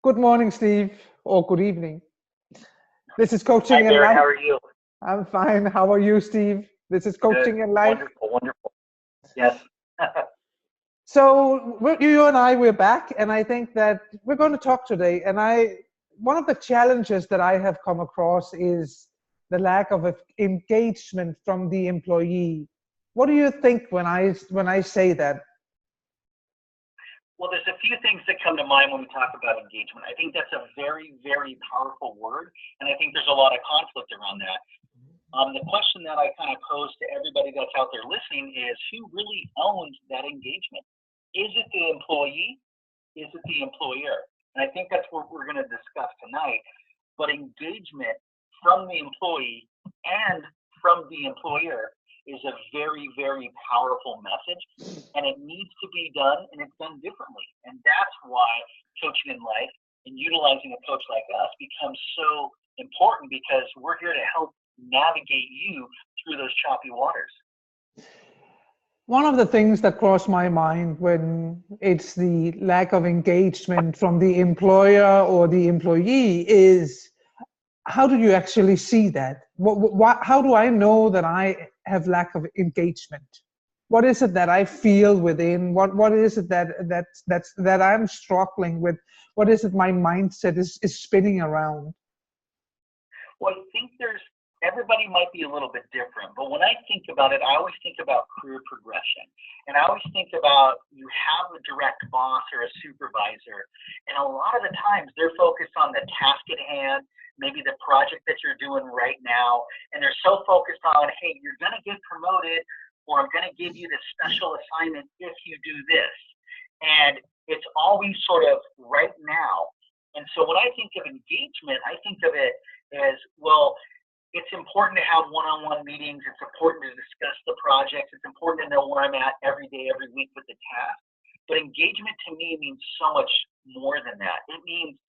Good morning, Steve, or good evening. This is Hi Coaching in Barry, Life. how are you? I'm fine. How are you, Steve? This is Good, Coaching in Life. wonderful, wonderful. Yes. So you and I, we're back, and I think that we're going to talk today. One of the challenges that I have come across is the lack of engagement from the employee. What do you think when I say that? Well, there's a few things that come to mind when we talk about engagement. I think that's a very, very powerful word, and I think there's a lot of conflict around that. The question that I kind of pose to everybody that's out there listening is who really owns that engagement? Is it the employee? Is it the employer? And I think that's what we're going to discuss tonight. But engagement from the employee and from the employer is a very, very powerful message, and it needs to be done, and it's done differently. And that's why coaching in life and utilizing a coach like us becomes so important because we're here to help navigate you through those choppy waters. One of the things that cross my mind when it's the lack of engagement from the employer or the employee is how do you actually see that? How do I know that I have lack of engagement? What is it that I feel within? What is it that I'm struggling with? What is it my mindset is spinning around? Well, I think everybody might be a little bit different, but when I think about it, I always think about career progression. And I always think about you have a direct boss or a supervisor, and a lot of the times they're focused on the task at hand, maybe the project that you're doing right now, and they're so focused on, hey, you're going to get promoted, or I'm going to give you this special assignment if you do this. And it's always sort of right now. And so when I think of engagement, I think of it as, well, it's important to have one-on-one meetings. It's important to discuss the projects. It's important to know where I'm at every day, every week with the task. But engagement to me means so much more than that. It means,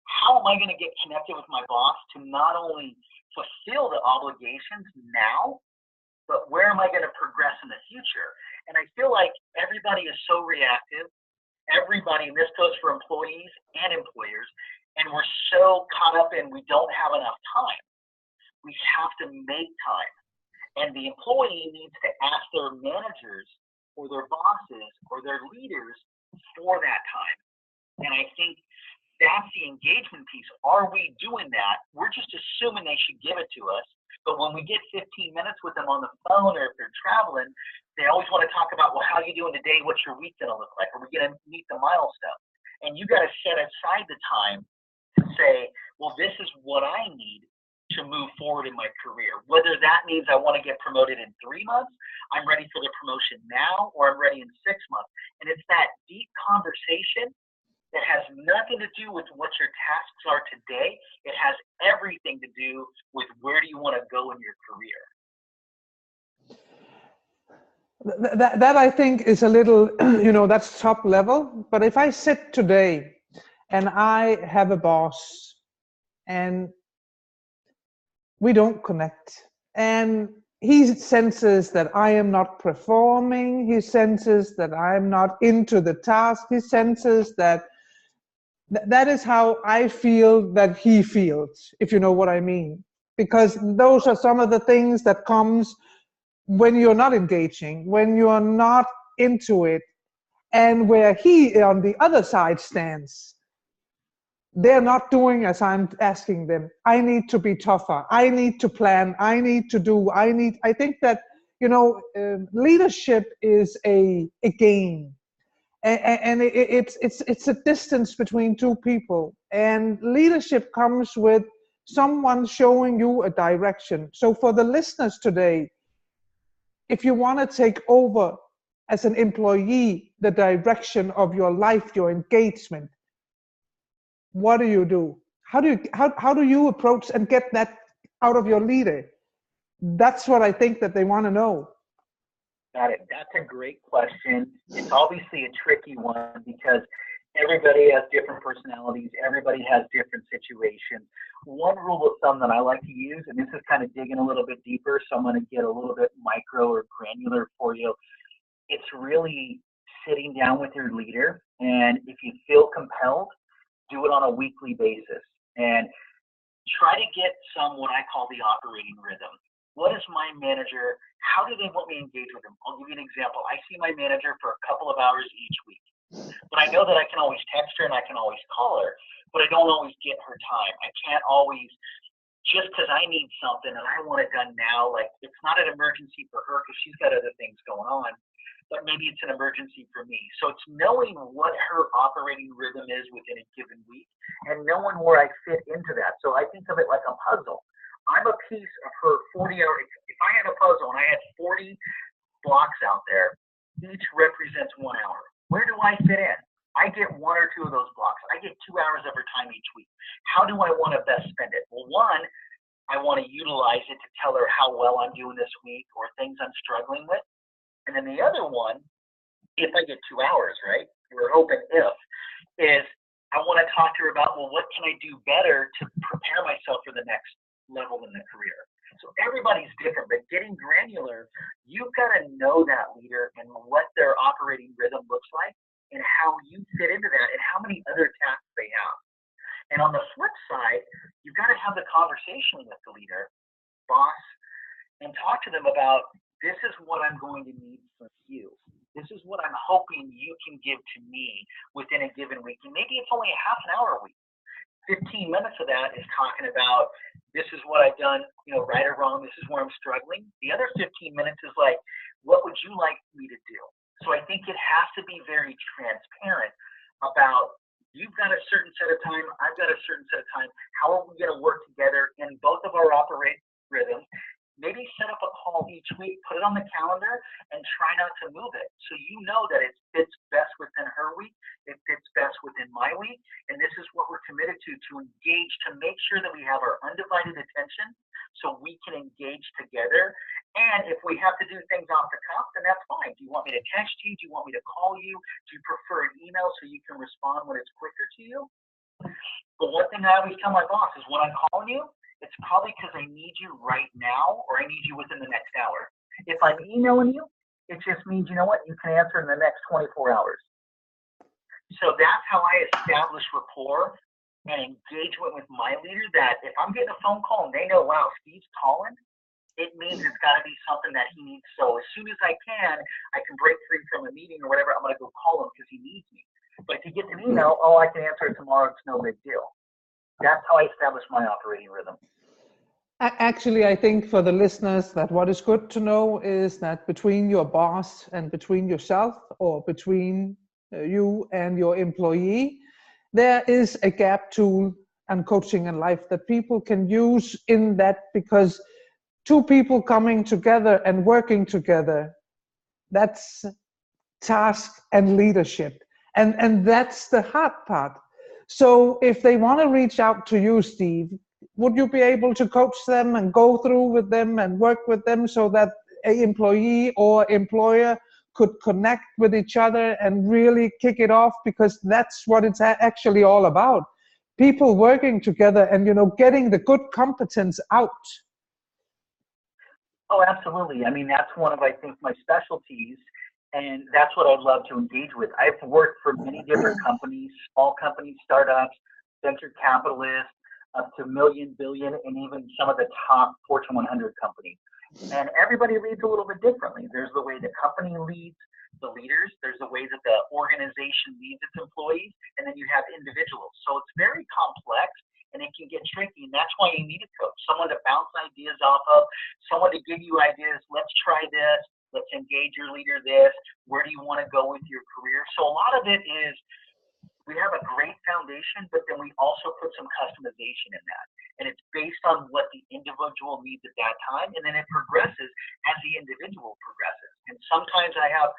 how am I going to get connected with my boss to not only fulfill the obligations now, but where am I going to progress in the future? And I feel like everybody is so reactive. Everybody, and this goes for employees and employers, and we're so caught up in we don't have enough time. We have to make time. And the employee needs to ask their managers or their bosses or their leaders for that time. And I think that's the engagement piece. Are we doing that? We're just assuming they should give it to us. But when we get 15 minutes with them on the phone, or if they're traveling, they always want to talk about, well, how are you doing today? What's your week going to look like? Are we going to meet the milestone? And you got to set aside the time to say, well, this is what I need to move forward in my career. Whether that means I want to get promoted in 3 months, I'm ready for the promotion now, or I'm ready in 6 months. And it's that deep conversation that has nothing to do with what your tasks are today. It has everything to do with where do you want to go in your career. That I think is a little, that's top level. But if I sit today and I have a boss and we don't connect, and he senses that I am not performing, he senses that I'm not into the task, he senses that that is how I feel that he feels, if you know what I mean. Because those are some of the things that comes when you're not engaging, when you're not into it, and where he on the other side stands. They're not doing as I'm asking them. I need to be tougher. I need to plan. I think that, leadership is a game. And it's a distance between two people. And leadership comes with someone showing you a direction. So for the listeners today, if you want to take over as an employee the direction of your life, your engagement, what do you do? How do you approach and get that out of your leader? That's what I think that they want to know. Got it. That's a great question. It's obviously a tricky one because everybody has different personalities. Everybody has different situations. One rule of thumb that I like to use, and this is kind of digging a little bit deeper, so I'm going to get a little bit micro or granular for you. It's really sitting down with your leader, and if you feel compelled, do it on a weekly basis, and try to get some what I call the operating rhythm. What is my manager? How do they want me to engage with them? I'll give you an example. I see my manager for a couple of hours each week, but I know that I can always text her and I can always call her, but I don't always get her time. I can't always, just because I need something and I want it done now, like it's not an emergency for her because she's got other things going on, but maybe it's an emergency for me. So it's knowing what her operating rhythm is within a given week and knowing where I fit into that. So I think of it like a puzzle. I'm a piece of her 40-hour. If I had a puzzle and I had 40 blocks out there, each represents 1 hour. Where do I fit in? I get 1 or 2 of those blocks. I get 2 hours of her time each week. How do I want to best spend it? Well, one, I want to utilize it to tell her how well I'm doing this week or things I'm struggling with. And then the other one, if I get 2 hours, right? We're hoping is I want to talk to her about, well, what can I do better to prepare myself for the next level in the career? So everybody's different, but getting granular, you've got to know that leader and what their operating rhythm looks like and how you fit into that and how many other tasks they have. And on the flip side, you've got to have the conversation with the leader, boss, and talk to them about, this is what I'm going to need from you. This is what I'm hoping you can give to me within a given week. And maybe it's only a half an hour a week. 15 minutes of that is talking about, this is what I've done, right or wrong. This is where I'm struggling. The other 15 minutes is like, what would you like me to do? So I think it has to be very transparent about, you've got a certain set of time, I've got a certain set of time. How are we going to work together in both of our operating rhythms? Maybe set up a call each week, put it on the calendar, and try not to move it. So you know that it fits best within her week, it fits best within my week, and this is what we're committed to engage, to make sure that we have our undivided attention so we can engage together. And if we have to do things off the cuff, then that's fine. Do you want me to text you? Do you want me to call you? Do you prefer an email so you can respond when it's quicker to you? But one thing I always tell my boss is, when I'm calling you, it's probably because I need you right now or I need you within the next hour. If I'm emailing you, it just means, you know what, you can answer in the next 24 hours. So that's how I establish rapport and engagement with my leader, that if I'm getting a phone call and they know, wow, Steve's calling, it means it's got to be something that he needs. So as soon as I can break free from a meeting or whatever, I'm going to go call him because he needs me. But if he gets an email, I can answer it tomorrow, it's no big deal. That's how I establish my operating rhythm. Actually, I think for the listeners that what is good to know is that between your boss and between yourself, or between you and your employee, there is a gap tool and coaching in life that people can use in that, because two people coming together and working together, that's task and leadership. And that's the hard part. So if they want to reach out to you, Steve, would you be able to coach them and go through with them and work with them so that an employee or employer could connect with each other and really kick it off? Because that's what it's actually all about. People working together and, getting the good competence out. Oh, absolutely. I mean, that's one of, I think, my specialties. And that's what I'd love to engage with. I've worked for many different companies, small companies, startups, venture capitalists, up to million, billion, and even some of the top Fortune 100 companies. And everybody leads a little bit differently. There's the way the company leads the leaders. There's the way that the organization leads its employees. And then you have individuals. So it's very complex and it can get tricky. And that's why you need a coach, someone to bounce ideas off of, someone to give you ideas. Let's try this. Let's engage your leader this. Where do you want to go with your career? So a lot of it is, we have a great foundation, but then we also put some customization in that. And it's based on what the individual needs at that time. And then it progresses as the individual progresses. And sometimes I have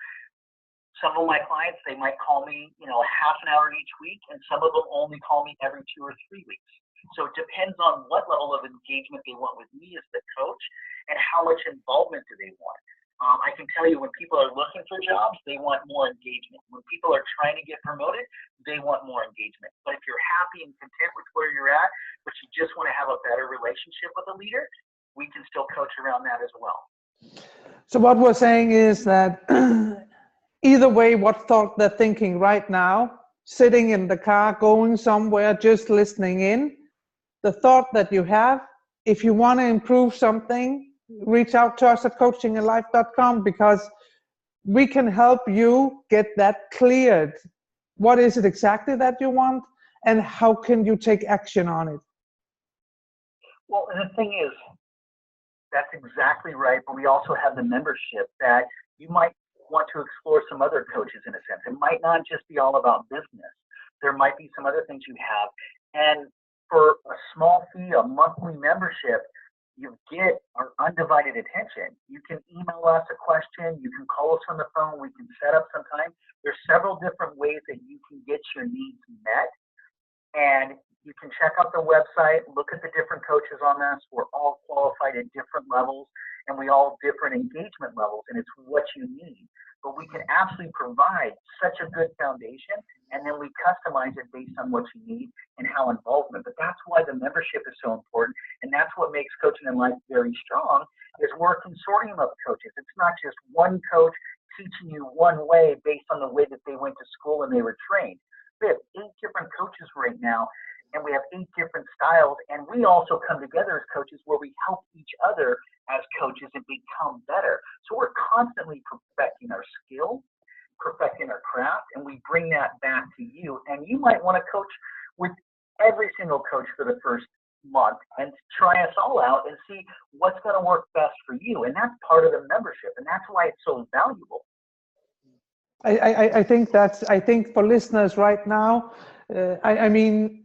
some of my clients, they might call me, a half an hour each week. And some of them only call me every 2 or 3 weeks. So it depends on what level of engagement they want with me as the coach and how much involvement do they want. I can tell you, when people are looking for jobs, they want more engagement. When people are trying to get promoted, they want more engagement. But if you're happy and content with where you're at, but you just want to have a better relationship with a leader, we can still coach around that as well. So what we're saying is that either way, what thought they're thinking right now, sitting in the car, going somewhere, just listening in, the thought that you have. If you want to improve something, reach out to us at coachinginlife.com, because we can help you get that cleared. What is it exactly that you want, and how can you take action on it? Well, and the thing is, that's exactly right. But we also have the membership that you might want to explore some other coaches in a sense. It might not just be all about business. There might be some other things you have. And for a small fee, a monthly membership, you get our undivided attention. You can email us a question. You can call us on the phone. We can set up some time. There's several different ways that you can get your needs met. And you can check out the website, look at the different coaches on this. We're all qualified at different levels, and we all have different engagement levels, and it's what you need. But we can absolutely provide such a good foundation, and then we customize it based on what you need and how involvement. But that's why the membership is so important, and that's what makes Coaching in Life very strong, is we're a consortium of coaches. It's not just one coach teaching you one way based on the way that they went to school and they were trained. We have 8 different coaches right now, and we have 8 different styles, and we also come together as coaches where we help each other as coaches and become better. So we're constantly perfecting our skill, perfecting our craft, and we bring that back to you. And you might want to coach with every single coach for the first month and try us all out and see what's going to work best for you. And that's part of the membership, and that's why it's so valuable. I think for listeners right now, I mean,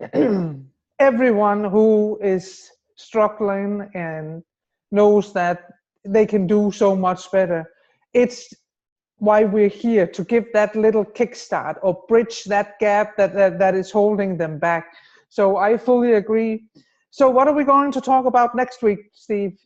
everyone who is struggling and knows that they can do so much better, it's why we're here, to give that little kickstart or bridge that gap that is holding them back. So I fully agree. So what are we going to talk about next week, Steve?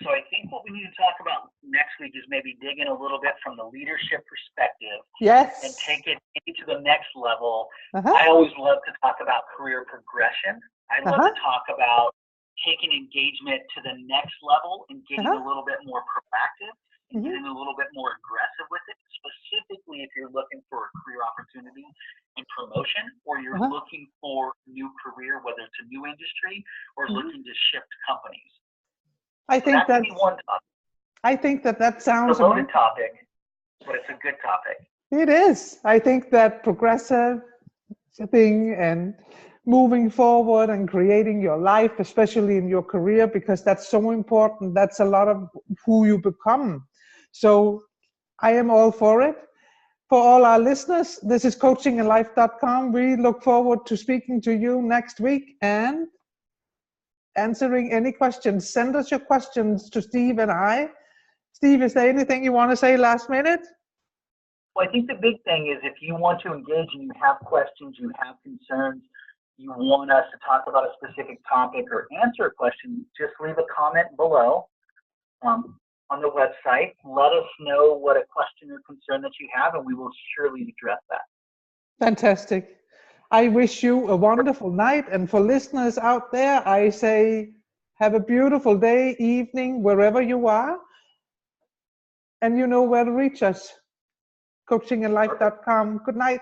So I think what we need to talk about next week is maybe dig in a little bit from the leadership perspective. Yes. And take it to the next level. Uh-huh. I always love to talk about career progression. I love to talk about taking engagement to the next level and getting a little bit more proactive and getting a little bit more aggressive with it, specifically if you're looking for a career opportunity and promotion, or you're looking for a new career, whether it's a new industry or looking to shift companies. I think that one topic. I think that sounds it's a loaded topic, but it's a good topic. It is. I think that progressive thing and moving forward and creating your life, especially in your career, because that's so important. That's a lot of who you become. So I am all for it. For all our listeners, this is coachinginlife.com. We look forward to speaking to you next week and answering any questions. Send us your questions to Steve and I. Steve, is there anything you want to say last minute? Well, I think the big thing is if you want to engage and you have questions, you have concerns, you want us to talk about a specific topic or answer a question, just leave a comment below on the website. Let us know what a question or concern that you have, and we will surely address that. Fantastic. I wish you a wonderful night. And for listeners out there, I say have a beautiful day, evening, wherever you are. And you know where to reach us. coachinginlife.com. Good night.